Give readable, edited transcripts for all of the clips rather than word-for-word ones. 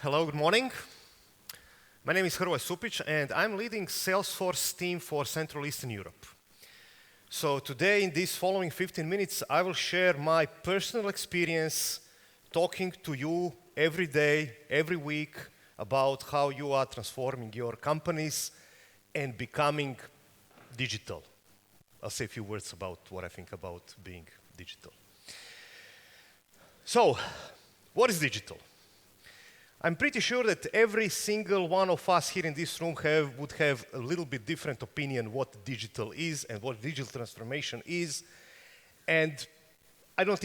Hello, good morning. My name is Hrvoje Supic, and I'm leading Salesforce team for Central Eastern Europe. So today, in these following 15 minutes, I will share my personal experience talking to you every day, every week, about how you are transforming your companies and becoming digital. I'll say a few words about what I think about being digital. So, what is digital? I'm pretty sure that every single one of us here in this room would have a little bit different opinion what digital is and what digital transformation is. And I won't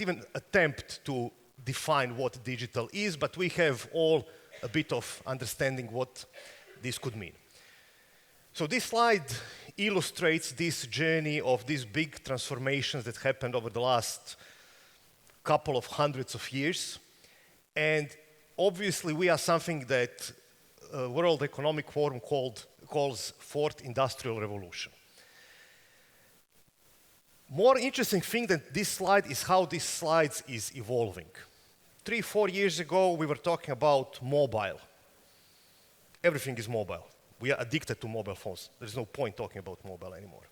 even attempt to define what digital is, but we have all a bit of understanding what this could mean. So this slide illustrates this journey of these big transformations that happened over the last couple of hundreds of years. And obviously, we are something that World Economic Forum calls Fourth Industrial Revolution. More interesting thing than this slide is how this slide is evolving. 3-4 years ago, we were talking about mobile. Everything is mobile. We are addicted to mobile phones. There's no point talking about mobile anymore.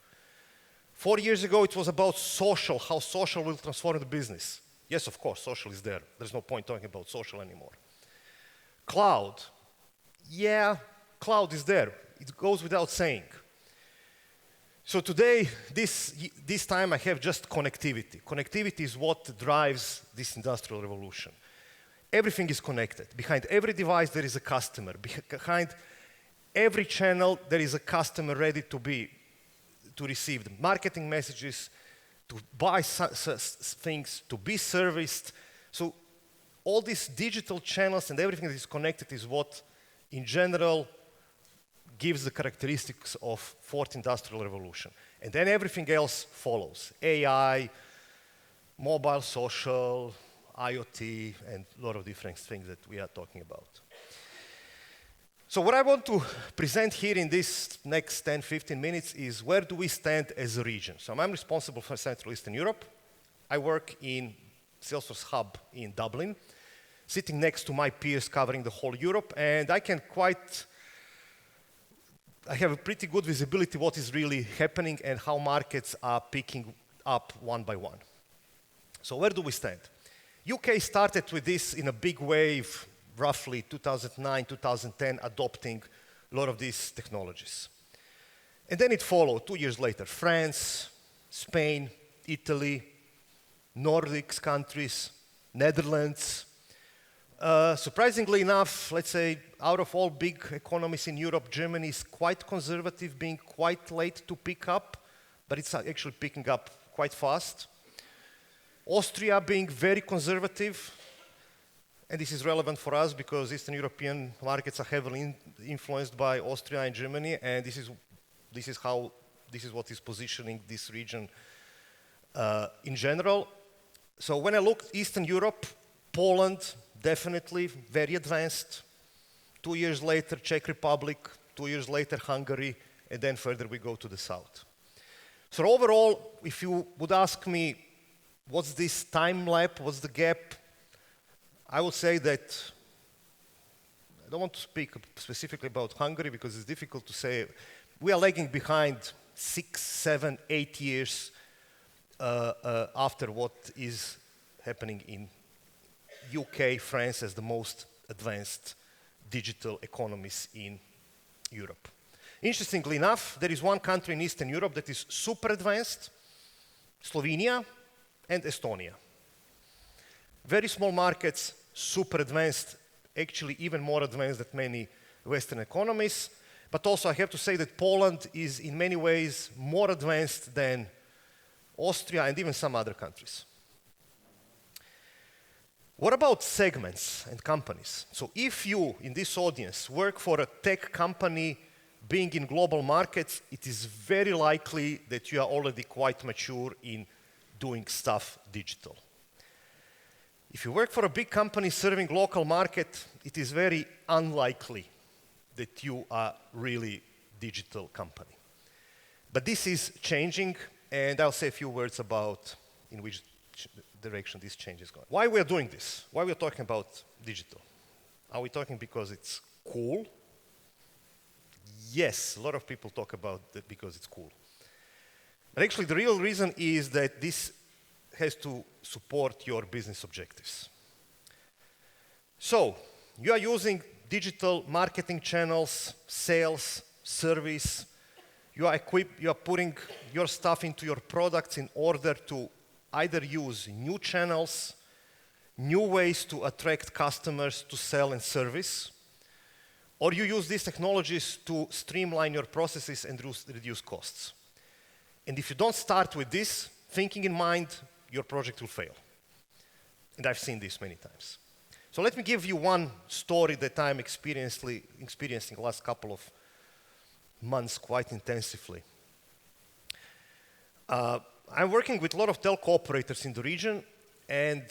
4 years ago, it was about social, how social will transform the business. Yes, of course, social is there. There's no point talking about social anymore. Cloud. Yeah, cloud is there. It goes without saying. So today, this time I have just connectivity. Connectivity is what drives this industrial revolution. Everything is connected. Behind every device, there is a customer. Behind every channel, there is a customer ready to receive the marketing messages, to buy things, to be serviced. So all these digital channels and everything that is connected is what, in general, gives the characteristics of Fourth Industrial Revolution. And then everything else follows. AI, mobile, social, IoT, and a lot of different things that we are talking about. So what I want to present here in this next 10-15 minutes is where do we stand as a region. So I'm responsible for Central Eastern Europe. I work in Salesforce Hub in Dublin, sitting next to my peers covering the whole Europe, and I have a pretty good visibility what is really happening and how markets are picking up one by one. So where do we stand? UK started with this in a big wave, roughly 2009, 2010, adopting a lot of these technologies. And then it followed 2 years later, France, Spain, Italy, Nordics countries, Netherlands. Surprisingly enough, let's say, out of all big economies in Europe, Germany is quite conservative, being quite late to pick up, but it's actually picking up quite fast. Austria being very conservative, and this is relevant for us because Eastern European markets are heavily influenced by Austria and Germany, and this is what is positioning this region in general. So when I look Eastern Europe, Poland, definitely very advanced. 2 years later, Czech Republic, 2 years later, Hungary, and then further we go to the south. So overall, if you would ask me, what's this time lapse, what's the gap? I would say that, I don't want to speak specifically about Hungary because it's difficult to say. We are lagging behind 6, 7, 8 years after what is happening in UK, France as the most advanced digital economies in Europe. Interestingly enough, there is one country in Eastern Europe that is super advanced, Slovenia and Estonia. Very small markets, super advanced, actually even more advanced than many Western economies. But also I have to say that Poland is in many ways more advanced than Austria and even some other countries. What about segments and companies? So if you, in this audience, work for a tech company being in global markets, it is very likely that you are already quite mature in doing stuff digital. If you work for a big company serving local market, it is very unlikely that you are really digital company. But this is changing, and I'll say a few words about in which direction this change is going. Why we are doing this? Why we are talking about digital? Are we talking because it's cool? Yes, a lot of people talk about it because it's cool. But actually, the real reason is that this has to support your business objectives. So, you are using digital marketing channels, sales, service. You are putting your stuff into your products in order to either use new channels, new ways to attract customers to sell and service, or you use these technologies to streamline your processes and reduce costs. And if you don't start with this thinking in mind, your project will fail. And I've seen this many times. So let me give you one story that I'm experiencing the last couple of months quite intensively. I'm working with a lot of telco operators in the region and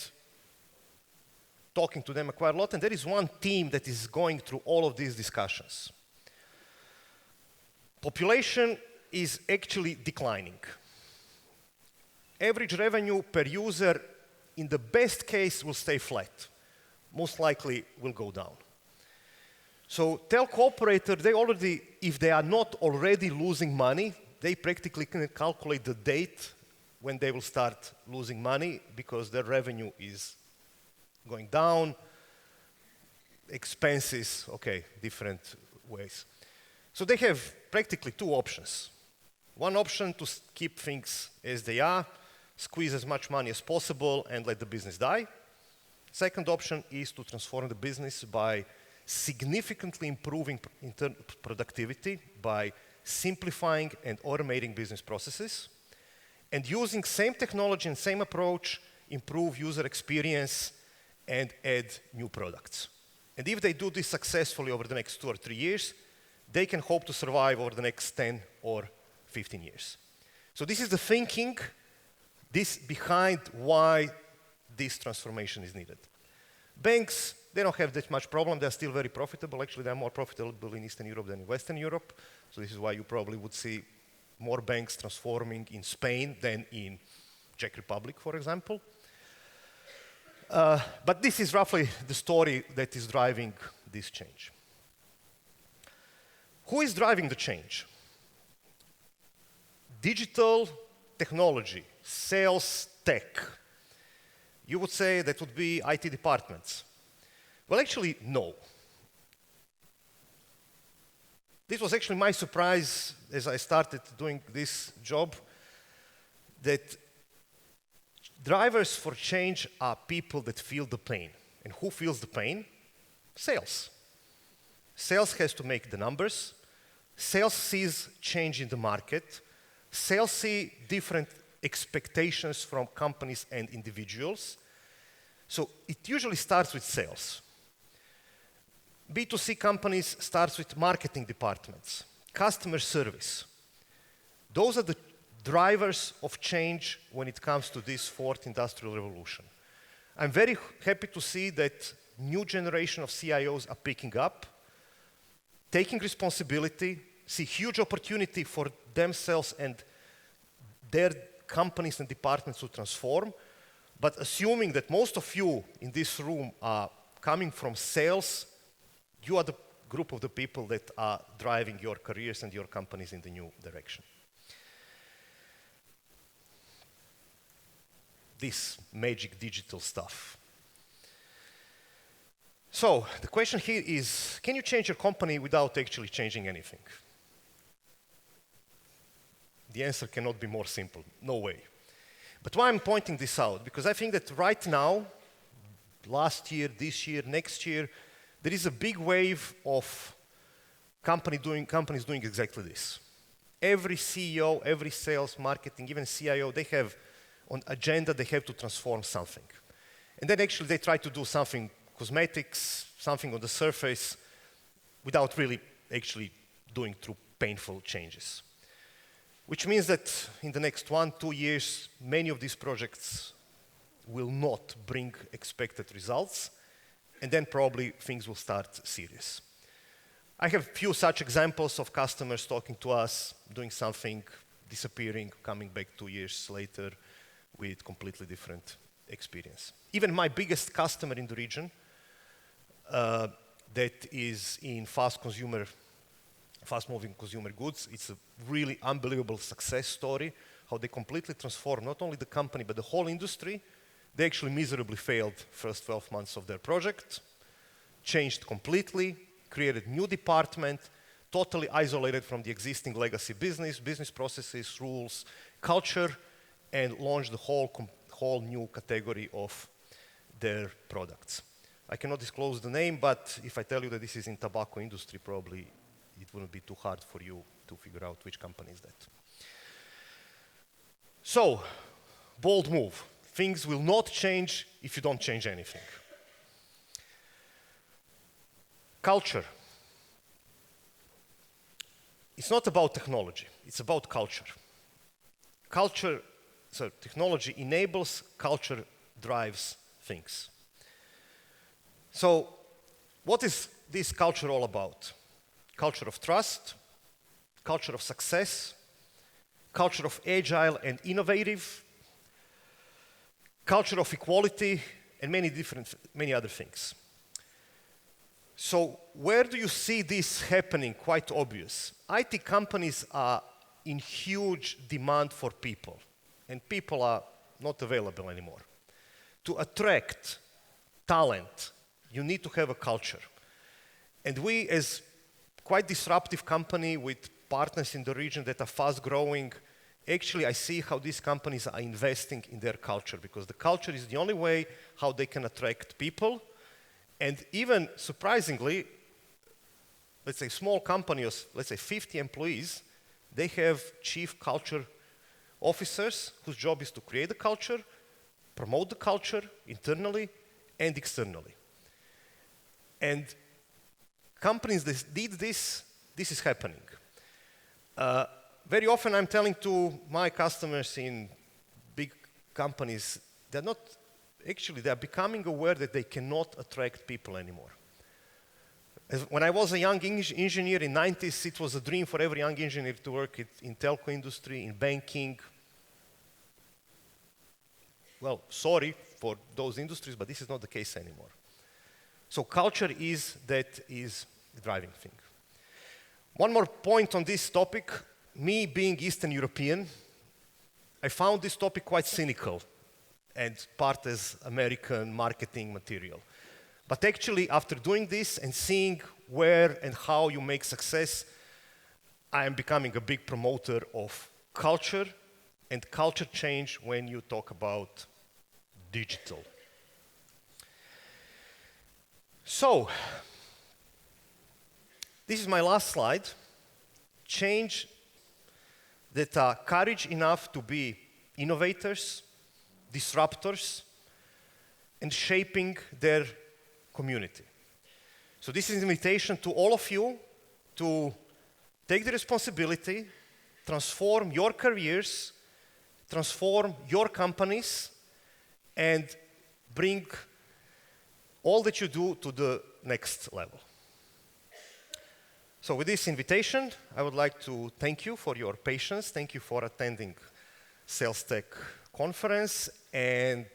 talking to them quite a lot, and there is one team that is going through all of these discussions. Population is actually declining. Average revenue per user, in the best case, will stay flat. Most likely will go down. So telco operator, they already, if they are not already losing money, they practically can calculate the date when they will start losing money because their revenue is going down, expenses, okay, different ways. So they have practically two options. One option to keep things as they are, squeeze as much money as possible and let the business die. Second option is to transform the business by significantly improving productivity, by simplifying and automating business processes, and using same technology and same approach, improve user experience and add new products. And if they do this successfully over the next 2 or 3 years, they can hope to survive over the next 10 or 15 years. So this is the thinking behind why this transformation is needed. Banks, they don't have that much problem. They're still very profitable. Actually, they're more profitable in Eastern Europe than in Western Europe. So this is why you probably would see more banks transforming in Spain than in Czech Republic, for example. But this is roughly the story that is driving this change. Who is driving the change? Digital technology, sales tech. You would say that would be IT departments. Well, actually, no. This was actually my surprise as I started doing this job, that drivers for change are people that feel the pain. And who feels the pain? Sales. Sales has to make the numbers. Sales sees change in the market. Sales see different expectations from companies and individuals. So it usually starts with sales. B2C companies starts with marketing departments, customer service. Those are the drivers of change when it comes to this fourth industrial revolution. I'm very happy to see that new generation of CIOs are picking up, taking responsibility, see huge opportunity for themselves and their companies and departments to transform, but assuming that most of you in this room are coming from sales, you are the group of the people that are driving your careers and your companies in the new direction. This magic digital stuff. So the question here is, can you change your company without actually changing anything? The answer cannot be more simple. No way. But why I'm pointing this out? Because I think that right now, last year, this year, next year, there is a big wave of companies doing exactly this. Every CEO, every sales, marketing, even CIO, they have on agenda, they have to transform something. And then actually they try to do something cosmetics, something on the surface, without really actually doing through painful changes. Which means that in the next 1-2 years, many of these projects will not bring expected results, and then probably things will start serious. I have few such examples of customers talking to us, doing something, disappearing, coming back 2 years later with completely different experience. Even my biggest customer in the region, that is in fast-moving consumer goods. It's a really unbelievable success story, how they completely transformed not only the company, but the whole industry. They actually miserably failed first 12 months of their project, changed completely, created new department, totally isolated from the existing legacy business processes, rules, culture, and launched the whole new category of their products. I cannot disclose the name, but if I tell you that this is in tobacco industry, probably it wouldn't be too hard for you to figure out which company is that. So, bold move. Things will not change if you don't change anything. Culture. It's not about technology, it's about culture. Technology enables, culture drives things. So, what is this culture all about? Culture of trust, culture of success, culture of agile and innovative, culture of equality, and many other things. So where do you see this happening? Quite obvious. IT companies are in huge demand for people, and people are not available anymore. To attract talent, you need to have a culture. And we, as quite disruptive company with partners in the region that are fast growing, actually I see how these companies are investing in their culture, because the culture is the only way how they can attract people. And even surprisingly, let's say small companies, let's say 50 employees, they have chief culture officers whose job is to create the culture, promote the culture internally and externally. And companies that did this is happening. Very often I'm telling to my customers in big companies, they are becoming aware that they cannot attract people anymore. When I was a young engineer in the 90s, it was a dream for every young engineer to work in telco industry, in banking. Well, sorry for those industries, but this is not the case anymore. So culture is the driving thing. One more point on this topic. Me being Eastern European, I found this topic quite cynical and part as American marketing material. But actually, after doing this and seeing where and how you make success, I am becoming a big promoter of culture and culture change when you talk about digital. So, this is my last slide. Change that are courage enough to be innovators, disruptors, and shaping their community. So this is an invitation to all of you to take the responsibility, transform your careers, transform your companies, and bring all that you do to the next level. So with this invitation, I would like to thank you for your patience. Thank you for attending Sales Tech conference, and